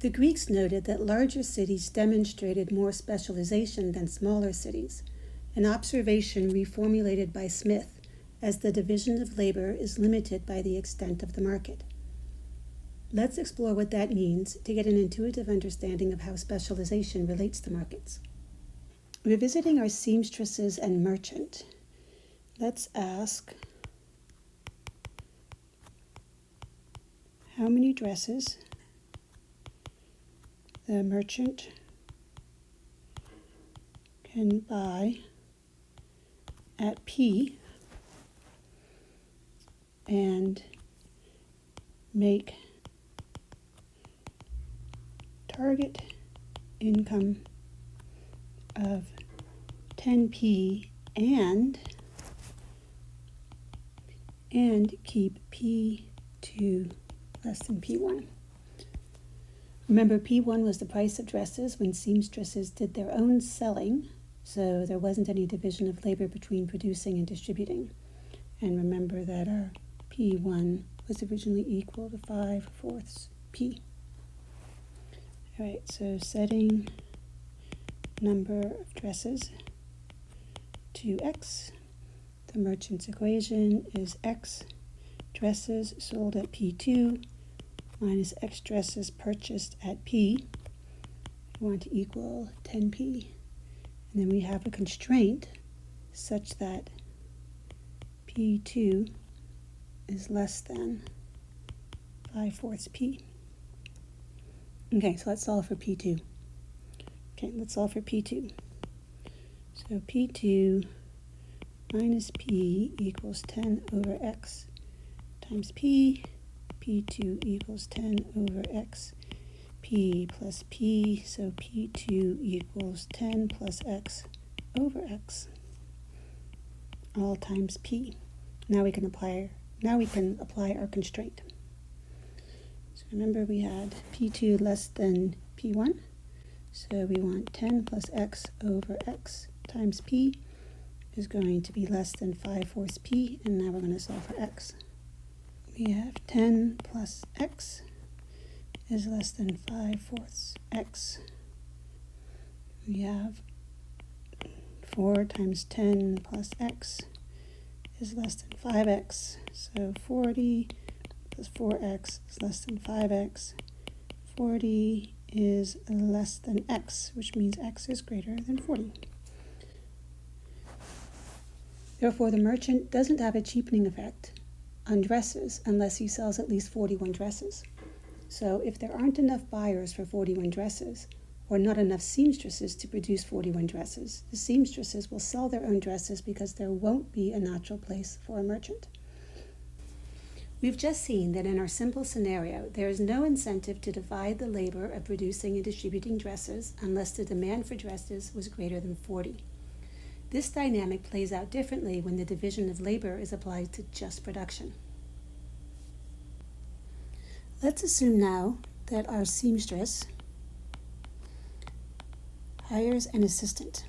The Greeks noted that larger cities demonstrated more specialization than smaller cities, an observation reformulated by Smith, as the division of labor is limited by the extent of the market. Let's explore what that means to get an intuitive understanding of how specialization relates to markets. Revisiting our seamstresses and merchant, let's ask, how many dresses the merchant can buy at P and make target income of 10P and keep P2 less than P1. Remember, P1 was the price of dresses when seamstresses did their own selling, so there wasn't any division of labor between producing and distributing. And remember that our P1 was originally equal to 5/4 P. All right, so setting number of dresses to X. The merchant's equation is X dresses sold at P2 minus X dresses purchased at P. We want to equal 10P. And then we have a constraint such that P2 is less than 5/4 P. Okay, so let's solve for P2. Okay, let's solve for P2. So P2 minus P equals 10 over X times P. P2 equals 10 over X, P plus P, so P2 equals 10 plus X over X, all times P. Now we can apply our constraint. So remember we had P2 less than P1, so we want 10 plus X over X times P is going to be less than 5/4 P, and now we're going to solve for X. We have 10 plus X is less than 5/4 X. We have 4 times 10 plus X is less than 5X. So 40 plus 4X is less than 5X. 40 is less than X, which means X is greater than 40. Therefore, the merchant doesn't have a cheapening effect on dresses unless he sells at least 41 dresses. So if there aren't enough buyers for 41 dresses, or not enough seamstresses to produce 41 dresses, the seamstresses will sell their own dresses because there won't be a natural place for a merchant. We've just seen that in our simple scenario, there is no incentive to divide the labor of producing and distributing dresses unless the demand for dresses was greater than 40. This dynamic plays out differently when the division of labor is applied to just production. Let's assume now that our seamstress hires an assistant.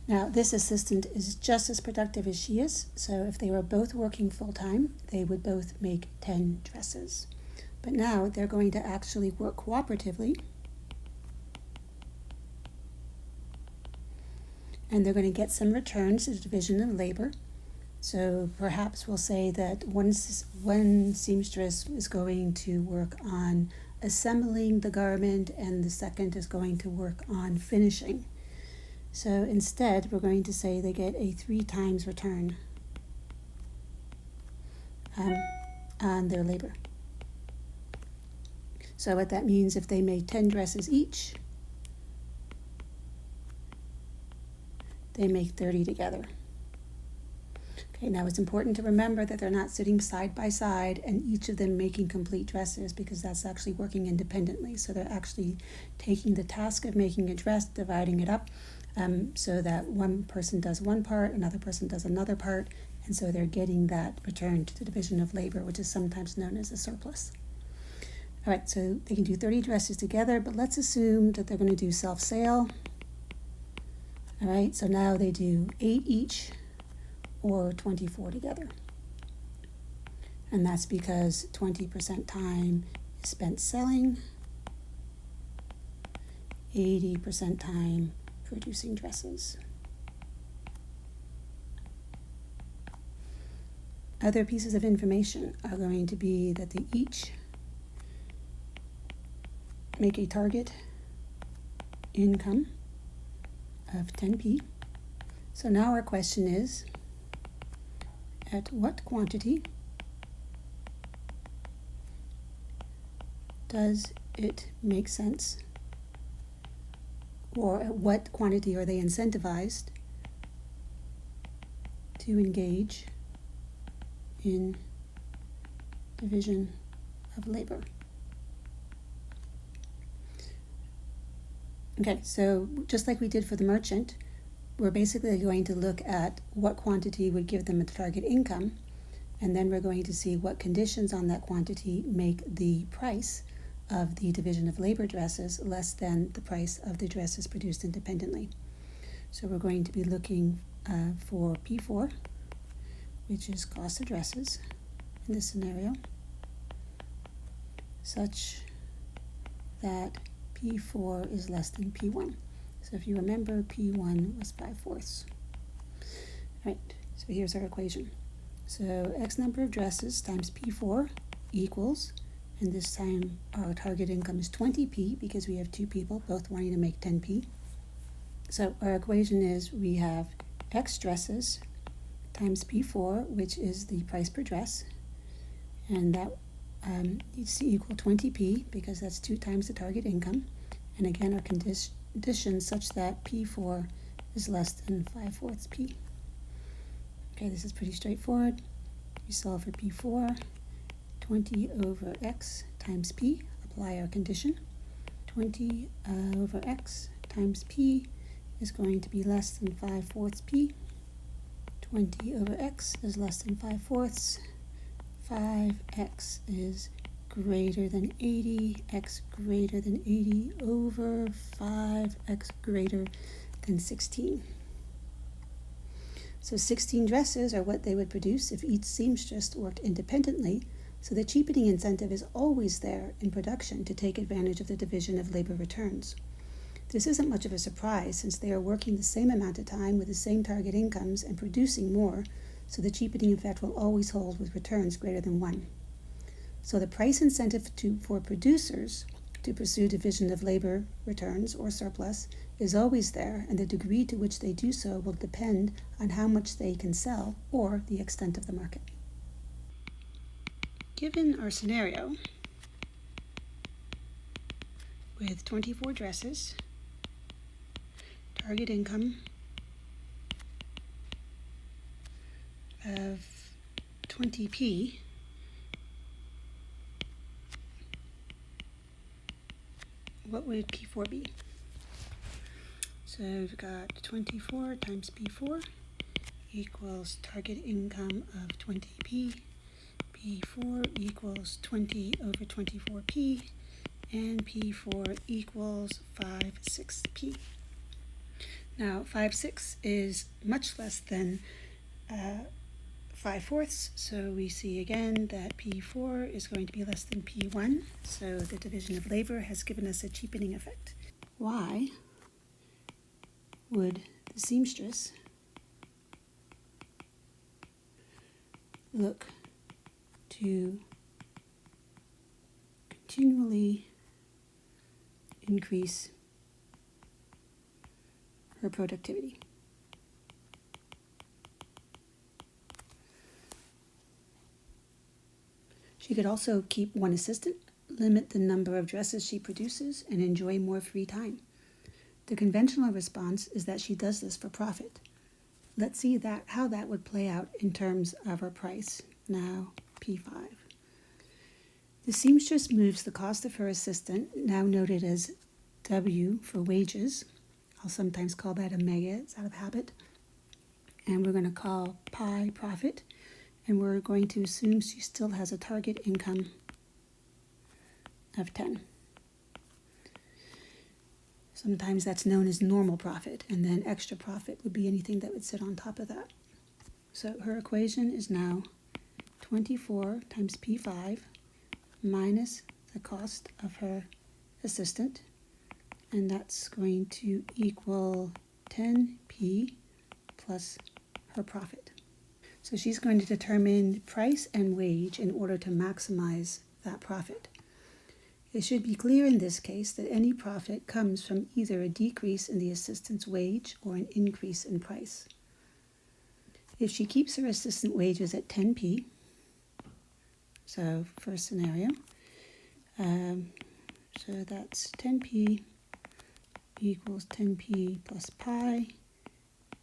Now, this assistant is just as productive as she is, so if they were both working full-time, they would both make 10 dresses. But now they're going to actually work cooperatively, and they're going to get some returns as a division of labor. So perhaps we'll say that one seamstress is going to work on assembling the garment and the second is going to work on finishing. So instead, we're going to say they get a 3 times return on their labor. So what that means, if they made 10 dresses each, they make 30 together. Okay, now it's important to remember that they're not sitting side by side and each of them making complete dresses, because that's actually working independently. So they're actually taking the task of making a dress, dividing it up, so that one person does one part, another person does another part, and so they're getting that return to the division of labor, which is sometimes known as a surplus. All right, so they can do 30 dresses together, but let's assume that they're going to do self-sale. All right, so now they do 8 each or 24 together. And that's because 20% time spent selling, 80% time producing dresses. Other pieces of information are going to be that they each make a target income of 10p. So now our question is, at what quantity does it make sense, or at what quantity are they incentivized to engage in division of labor? Okay, so just like we did for the merchant, we're basically going to look at what quantity would give them a target income, and then we're going to see what conditions on that quantity make the price of the division of labor dresses less than the price of the dresses produced independently. So we're going to be looking for P4, which is cost of dresses in this scenario, such that P4 is less than P1. So if you remember, P1 was 5/4. Right, so here's our equation. So X number of dresses times P4 equals, and this time our target income is 20p because we have two people both wanting to make 10p. So our equation is we have X dresses times P4, which is the price per dress, and that needs to equal 20p because that's 2 times the target income. And again, our conditions such that P4 is less than 5/4 p. Okay, this is pretty straightforward. We solve for P4, 20 over x times p, apply our condition. 20 over x times p is going to be less than 5/4 p. 20 over x is less than 5/4. 5x is greater than 80, x greater than 80 over 5x greater than 16. So 16 dresses are what they would produce if each seamstress worked independently, so the cheapening incentive is always there in production to take advantage of the division of labor returns. This isn't much of a surprise since they are working the same amount of time with the same target incomes and producing more, so the cheapening effect will always hold with returns greater than 1. So the price incentive for producers to pursue division of labor returns or surplus is always there, and the degree to which they do so will depend on how much they can sell or the extent of the market. Given our scenario with 24 dresses, target income of 20p, what would P4 be? So we've got 24 times P4 equals target income of 20p. P4 equals 20 over 24p, and P4 equals 5/6p. Now 5/6 is much less than 5/4, so we see again that P4 is going to be less than P1, so the division of labor has given us a cheapening effect. Why would the seamstress look to continually increase her productivity? She could also keep one assistant, limit the number of dresses she produces, and enjoy more free time. The conventional response is that she does this for profit. Let's see how that would play out in terms of her price. Now, P5. The seamstress moves the cost of her assistant, now noted as W for wages. I'll sometimes call that omega, it's out of habit. And we're going to call pi profit. And we're going to assume she still has a target income of 10. Sometimes that's known as normal profit, and then extra profit would be anything that would sit on top of that. So her equation is now 24 times P5 minus the cost of her assistant, and that's going to equal 10p plus her profit. So she's going to determine price and wage in order to maximize that profit. It should be clear in this case that any profit comes from either a decrease in the assistant's wage or an increase in price. If she keeps her assistant wages at 10p, so first scenario, so that's 10p equals 10p plus pi,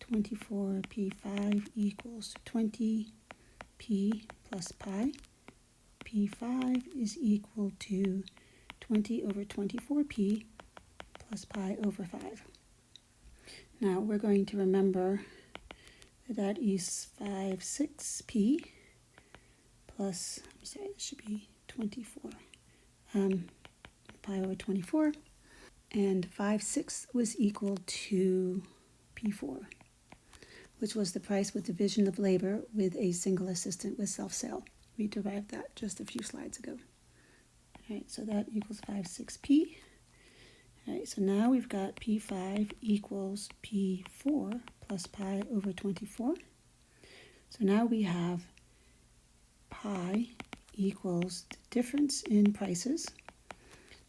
24p5 equals 20p plus pi. p5 is equal to 20 over 24p plus pi over 5. Now we're going to remember that that is 5/6p plus, I'm sorry, it should be 24, pi over 24, and 5/6 was equal to p4, which was the price with division of labor with a single assistant with self-sale. We derived that just a few slides ago. All right, so that equals 5/6p. All right, so now we've got p5 equals p4 plus pi over 24. So now we have pi equals the difference in prices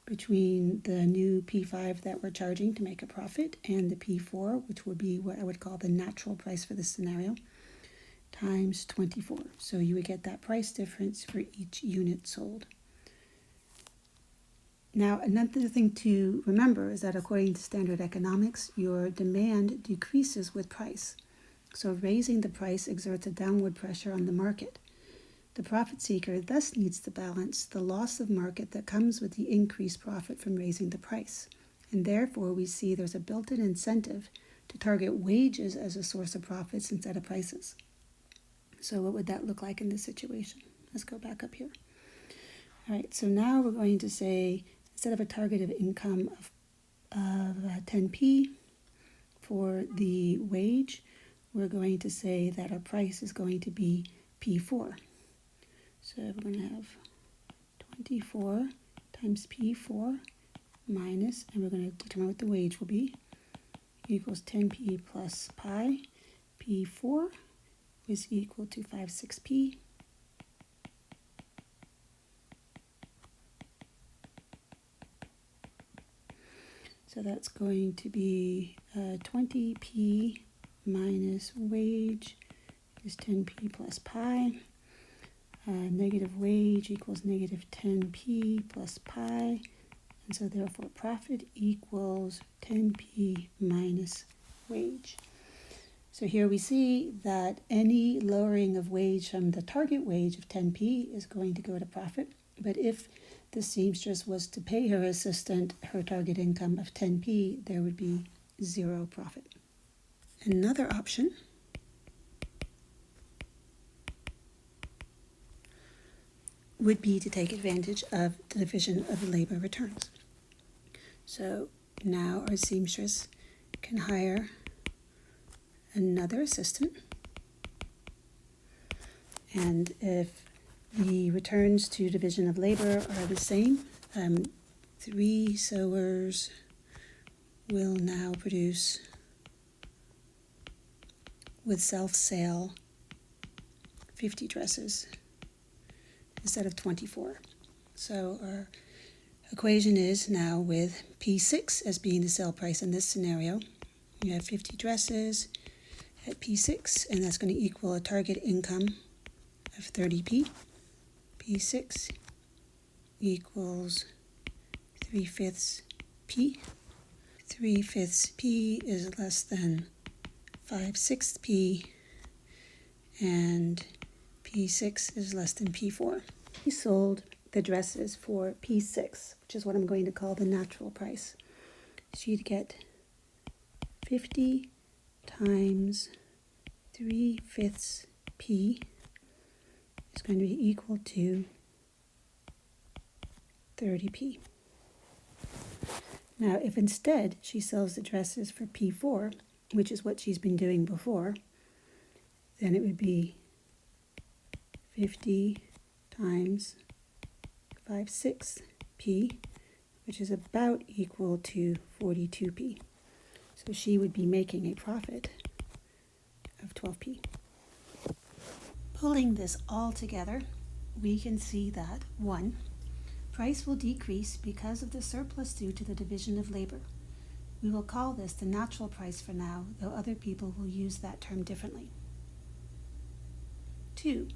between the new p5 that we're charging to make a profit and the p4, which would be what I would call the natural price for this scenario, times 24. So you would get that price difference for each unit sold. Now, another thing to remember is that according to standard economics, your demand decreases with price. So raising the price exerts a downward pressure on the market. The profit seeker thus needs to balance the loss of market that comes with the increased profit from raising the price. And therefore, we see there's a built-in incentive to target wages as a source of profits instead of prices. So what would that look like in this situation? Let's go back up here. All right, so now we're going to say, instead of a target of income of 10p for the wage, we're going to say that our price is going to be p4. So we're going to have 24 times p4 minus, and we're going to determine what the wage will be, equals 10p plus pi. p4 is equal to 5/6p. So that's going to be 20p minus wage is 10p plus pi. Negative wage equals negative 10p plus pi. And so therefore profit equals 10p minus wage. So here we see that any lowering of wage from the target wage of 10p is going to go to profit. But if the seamstress was to pay her assistant her target income of 10p, there would be 0 profit. Another option would be to take advantage of the division of labor returns. So now our seamstress can hire another assistant, and if the returns to division of labor are the same, 3 sewers will now produce, with self-sale, 50 dresses instead of 24. So our equation is now with P6 as being the sale price in this scenario. We have 50 dresses at P6, and that's going to equal a target income of 30p. P6 equals 3/5 p. 3/5 p is less than 5/6 p, and P6 is less than P4. We sold the dresses for P6, which is what I'm going to call the natural price. She'd get 50 times 3/5 p is going to be equal to 30p. Now, if instead she sells the dresses for P4, which is what she's been doing before, then it would be 50 times 5/6 p, which is about equal to 42p. So she would be making a profit of 12p. Pulling this all together, we can see that 1. Price will decrease because of the surplus due to the division of labor. We will call this the natural price for now, though other people will use that term differently. 2.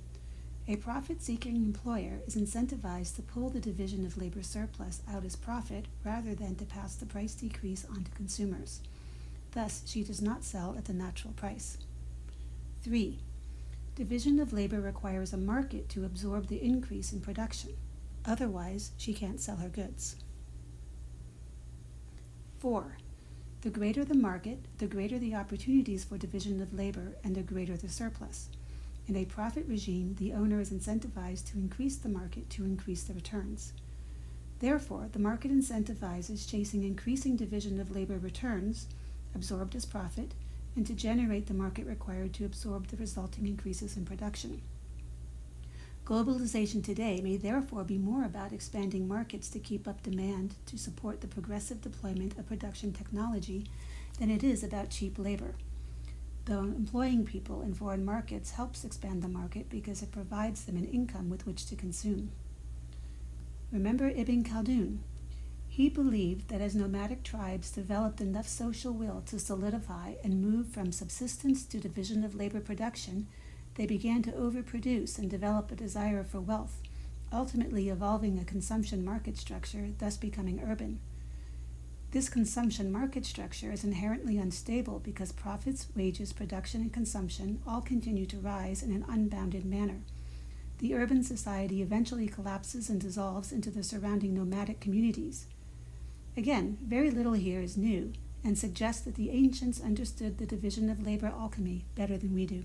A profit-seeking employer is incentivized to pull the division of labor surplus out as profit rather than to pass the price decrease on to consumers. Thus, she does not sell at the natural price. 3. Division of labor requires a market to absorb the increase in production. Otherwise, she can't sell her goods. 4. The greater the market, the greater the opportunities for division of labor and the greater the surplus. In a profit regime, the owner is incentivized to increase the market to increase the returns. Therefore, the market incentivizes chasing increasing division of labor returns, absorbed as profit, and to generate the market required to absorb the resulting increases in production. Globalization today may therefore be more about expanding markets to keep up demand to support the progressive deployment of production technology than it is about cheap labor. Though employing people in foreign markets helps expand the market because it provides them an income with which to consume. Remember Ibn Khaldun. He believed that as nomadic tribes developed enough social will to solidify and move from subsistence to division of labor production, they began to overproduce and develop a desire for wealth, ultimately evolving a consumption market structure, thus becoming urban. This consumption market structure is inherently unstable because profits, wages, production, and consumption all continue to rise in an unbounded manner. The urban society eventually collapses and dissolves into the surrounding nomadic communities. Again, very little here is new, and suggests that the ancients understood the division of labor alchemy better than we do.